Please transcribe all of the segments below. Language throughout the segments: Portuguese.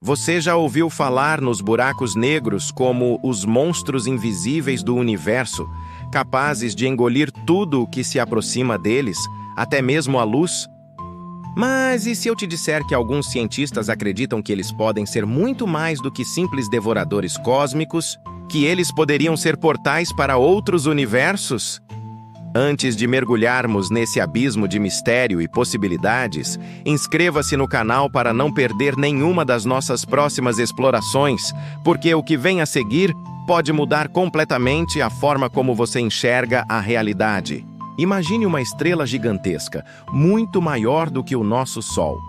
Você já ouviu falar nos buracos negros como os monstros invisíveis do universo, capazes de engolir tudo o que se aproxima deles, até mesmo a luz? Mas e se eu te disser que alguns cientistas acreditam que eles podem ser muito mais do que simples devoradores cósmicos, que eles poderiam ser portais para outros universos? Antes de mergulharmos nesse abismo de mistério e possibilidades, inscreva-se no canal para não perder nenhuma das nossas próximas explorações, porque o que vem a seguir pode mudar completamente a forma como você enxerga a realidade. Imagine uma estrela gigantesca, muito maior do que o nosso Sol.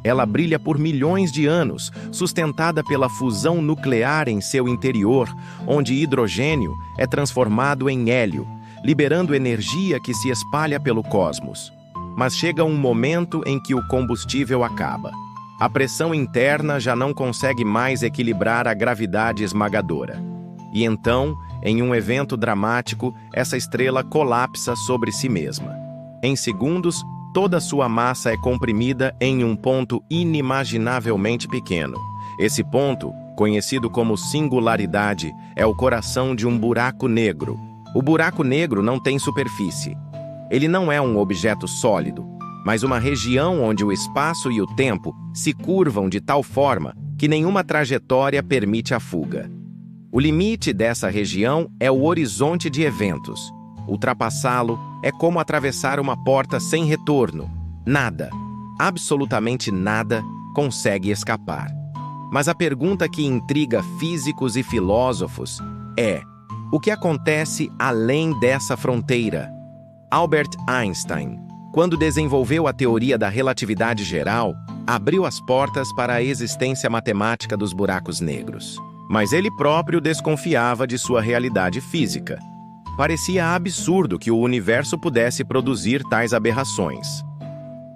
Ela brilha por milhões de anos, sustentada pela fusão nuclear em seu interior, onde hidrogênio é transformado em hélio, liberando energia que se espalha pelo cosmos. Mas chega um momento em que o combustível acaba. A pressão interna já não consegue mais equilibrar a gravidade esmagadora. E então, em um evento dramático, essa estrela colapsa sobre si mesma. Em segundos, toda sua massa é comprimida em um ponto inimaginavelmente pequeno. Esse ponto, conhecido como singularidade, é o coração de um buraco negro. O buraco negro não tem superfície. Ele não é um objeto sólido, mas uma região onde o espaço e o tempo se curvam de tal forma que nenhuma trajetória permite a fuga. O limite dessa região é o horizonte de eventos. Ultrapassá-lo é como atravessar uma porta sem retorno. Nada, absolutamente nada, consegue escapar. Mas a pergunta que intriga físicos e filósofos é: o que acontece além dessa fronteira? Albert Einstein, quando desenvolveu a teoria da relatividade geral, abriu as portas para a existência matemática dos buracos negros. Mas ele próprio desconfiava de sua realidade física. Parecia absurdo que o universo pudesse produzir tais aberrações.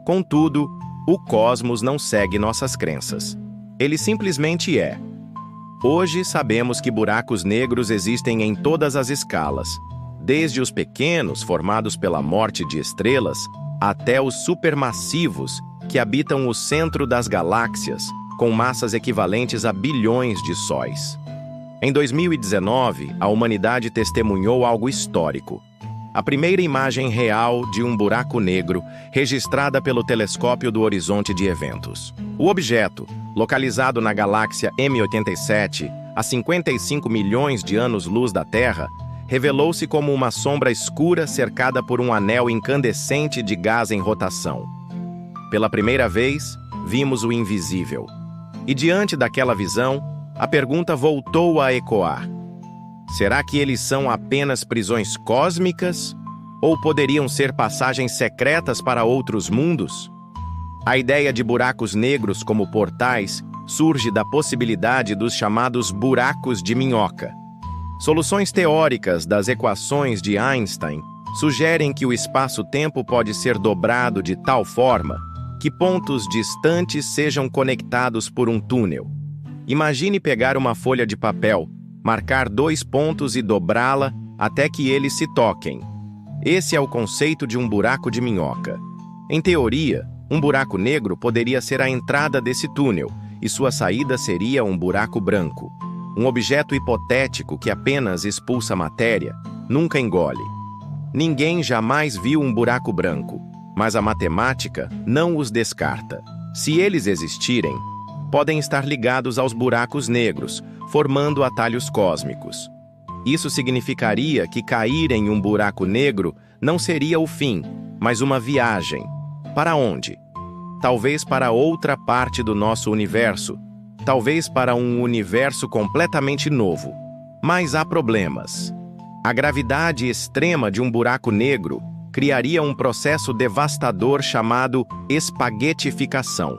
Contudo, o cosmos não segue nossas crenças. Ele simplesmente é. Hoje sabemos que buracos negros existem em todas as escalas, desde os pequenos, formados pela morte de estrelas, até os supermassivos, que habitam o centro das galáxias, com massas equivalentes a bilhões de sóis. Em 2019, a humanidade testemunhou algo histórico. A primeira imagem real de um buraco negro, registrada pelo telescópio do Horizonte de Eventos. O objeto, localizado na galáxia M87, a 55 milhões de anos-luz da Terra, revelou-se como uma sombra escura cercada por um anel incandescente de gás em rotação. Pela primeira vez, vimos o invisível. E diante daquela visão, a pergunta voltou a ecoar. Será que eles são apenas prisões cósmicas? Ou poderiam ser passagens secretas para outros mundos? A ideia de buracos negros como portais surge da possibilidade dos chamados buracos de minhoca. Soluções teóricas das equações de Einstein sugerem que o espaço-tempo pode ser dobrado de tal forma que pontos distantes sejam conectados por um túnel. Imagine pegar uma folha de papel, marcar 2 pontos e dobrá-la até que eles se toquem. Esse é o conceito de um buraco de minhoca. Em teoria, um buraco negro poderia ser a entrada desse túnel, e sua saída seria um buraco branco. Um objeto hipotético que apenas expulsa matéria, nunca engole. Ninguém jamais viu um buraco branco, mas a matemática não os descarta. Se eles existirem, podem estar ligados aos buracos negros, formando atalhos cósmicos. Isso significaria que cair em um buraco negro não seria o fim, mas uma viagem. Para onde? Talvez para outra parte do nosso universo, talvez para um universo completamente novo. Mas há problemas. A gravidade extrema de um buraco negro criaria um processo devastador chamado espaguetificação.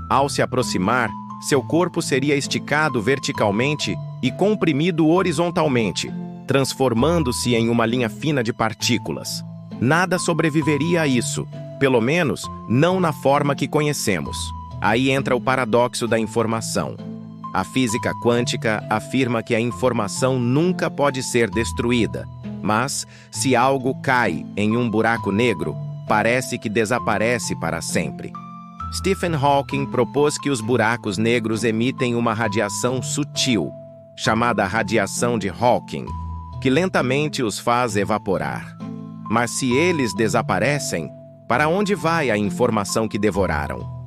Ao se aproximar, seu corpo seria esticado verticalmente e comprimido horizontalmente, transformando-se em uma linha fina de partículas. Nada sobreviveria a isso, pelo menos não na forma que conhecemos. Aí entra o paradoxo da informação. A física quântica afirma que a informação nunca pode ser destruída, mas, se algo cai em um buraco negro, parece que desaparece para sempre. Stephen Hawking propôs que os buracos negros emitem uma radiação sutil, chamada radiação de Hawking, que lentamente os faz evaporar. Mas se eles desaparecem, para onde vai a informação que devoraram?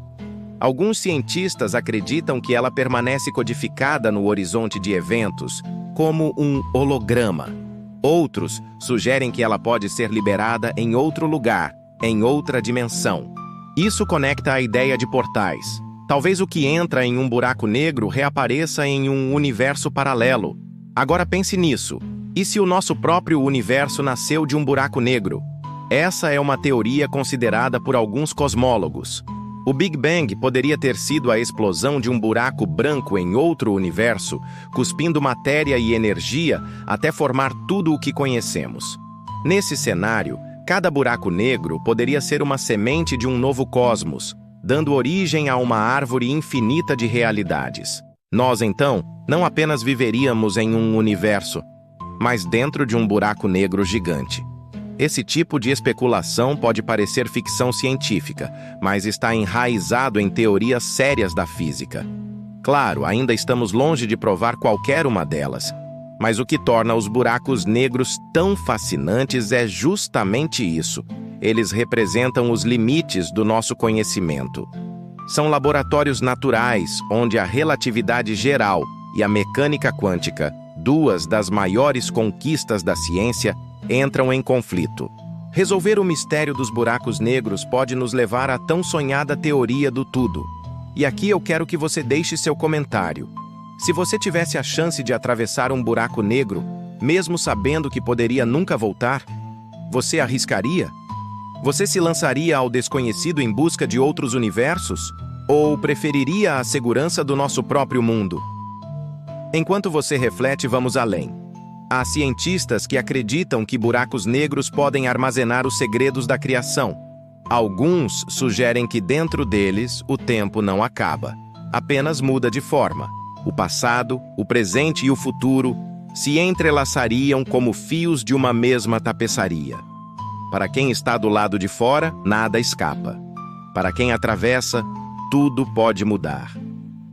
Alguns cientistas acreditam que ela permanece codificada no horizonte de eventos, como um holograma. Outros sugerem que ela pode ser liberada em outro lugar, em outra dimensão. Isso conecta a ideia de portais. Talvez o que entra em um buraco negro reapareça em um universo paralelo. Agora pense nisso. E se o nosso próprio universo nasceu de um buraco negro? Essa é uma teoria considerada por alguns cosmólogos. O Big Bang poderia ter sido a explosão de um buraco branco em outro universo, cuspindo matéria e energia até formar tudo o que conhecemos. Nesse cenário, cada buraco negro poderia ser uma semente de um novo cosmos, dando origem a uma árvore infinita de realidades. Nós, então, não apenas viveríamos em um universo, mas dentro de um buraco negro gigante. Esse tipo de especulação pode parecer ficção científica, mas está enraizado em teorias sérias da física. Claro, ainda estamos longe de provar qualquer uma delas, mas o que torna os buracos negros tão fascinantes é justamente isso. Eles representam os limites do nosso conhecimento. São laboratórios naturais, onde a relatividade geral e a mecânica quântica, duas das maiores conquistas da ciência, entram em conflito. Resolver o mistério dos buracos negros pode nos levar à tão sonhada teoria do tudo. E aqui eu quero que você deixe seu comentário. Se você tivesse a chance de atravessar um buraco negro, mesmo sabendo que poderia nunca voltar, você arriscaria? Você se lançaria ao desconhecido em busca de outros universos? Ou preferiria a segurança do nosso próprio mundo? Enquanto você reflete, vamos além. Há cientistas que acreditam que buracos negros podem armazenar os segredos da criação. Alguns sugerem que dentro deles o tempo não acaba, apenas muda de forma. O passado, o presente e o futuro se entrelaçariam como fios de uma mesma tapeçaria. Para quem está do lado de fora, nada escapa. Para quem atravessa, tudo pode mudar.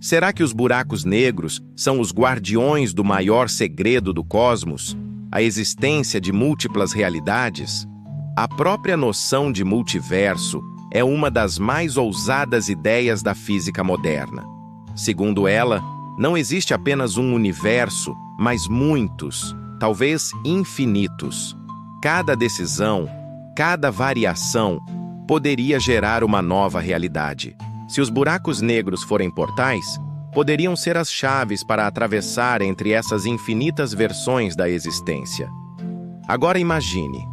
Será que os buracos negros são os guardiões do maior segredo do cosmos, a existência de múltiplas realidades? A própria noção de multiverso é uma das mais ousadas ideias da física moderna. Segundo ela, não existe apenas um universo, mas muitos, talvez infinitos. Cada decisão, cada variação, poderia gerar uma nova realidade. Se os buracos negros forem portais, poderiam ser as chaves para atravessar entre essas infinitas versões da existência. Agora imagine,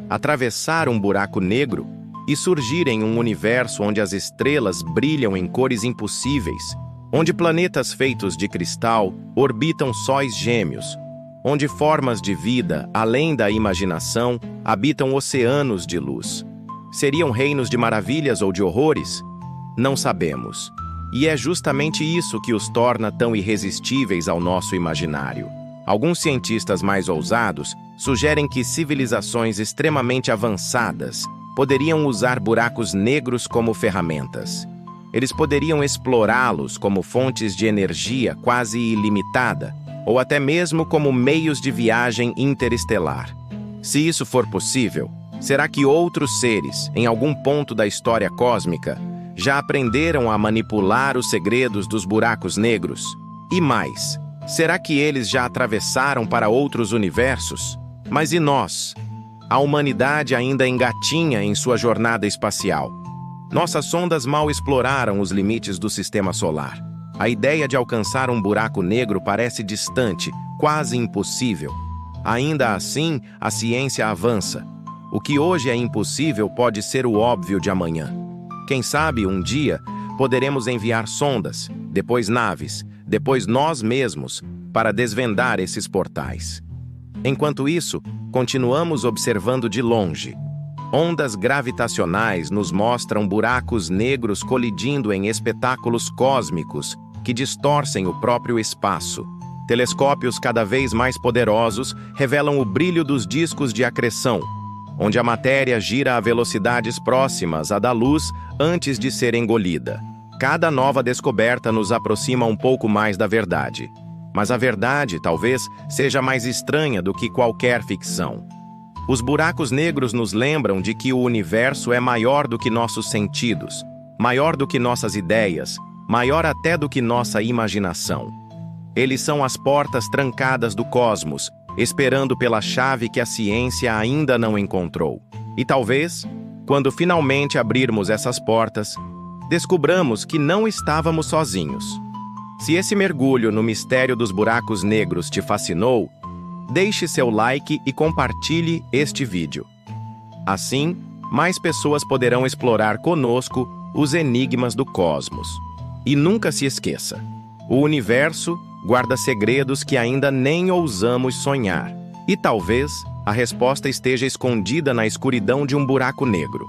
atravessar um buraco negro e surgir em um universo onde as estrelas brilham em cores impossíveis, onde planetas feitos de cristal orbitam sóis gêmeos, onde formas de vida, além da imaginação, habitam oceanos de luz. Seriam reinos de maravilhas ou de horrores? Não sabemos. E é justamente isso que os torna tão irresistíveis ao nosso imaginário. Alguns cientistas mais ousados sugerem que civilizações extremamente avançadas poderiam usar buracos negros como ferramentas. Eles poderiam explorá-los como fontes de energia quase ilimitada, ou até mesmo como meios de viagem interestelar. Se isso for possível, será que outros seres, em algum ponto da história cósmica, já aprenderam a manipular os segredos dos buracos negros? E mais, será que eles já atravessaram para outros universos? Mas e nós? A humanidade ainda engatinha em sua jornada espacial. Nossas sondas mal exploraram os limites do sistema solar. A ideia de alcançar um buraco negro parece distante, quase impossível. Ainda assim, a ciência avança. O que hoje é impossível pode ser o óbvio de amanhã. Quem sabe, um dia, poderemos enviar sondas, depois naves, depois nós mesmos, para desvendar esses portais. Enquanto isso, continuamos observando de longe. Ondas gravitacionais nos mostram buracos negros colidindo em espetáculos cósmicos que distorcem o próprio espaço. Telescópios cada vez mais poderosos revelam o brilho dos discos de acreção. onde a matéria gira a velocidades próximas à da luz antes de ser engolida. Cada nova descoberta nos aproxima um pouco mais da verdade. Mas a verdade, talvez, seja mais estranha do que qualquer ficção. Os buracos negros nos lembram de que o universo é maior do que nossos sentidos, maior do que nossas ideias, maior até do que nossa imaginação. Eles são as portas trancadas do cosmos, esperando pela chave que a ciência ainda não encontrou. E talvez, quando finalmente abrirmos essas portas, descubramos que não estávamos sozinhos. Se esse mergulho no mistério dos buracos negros te fascinou, deixe seu like e compartilhe este vídeo. Assim, mais pessoas poderão explorar conosco os enigmas do cosmos. E nunca se esqueça, o universo guarda segredos que ainda nem ousamos sonhar. E talvez a resposta esteja escondida na escuridão de um buraco negro.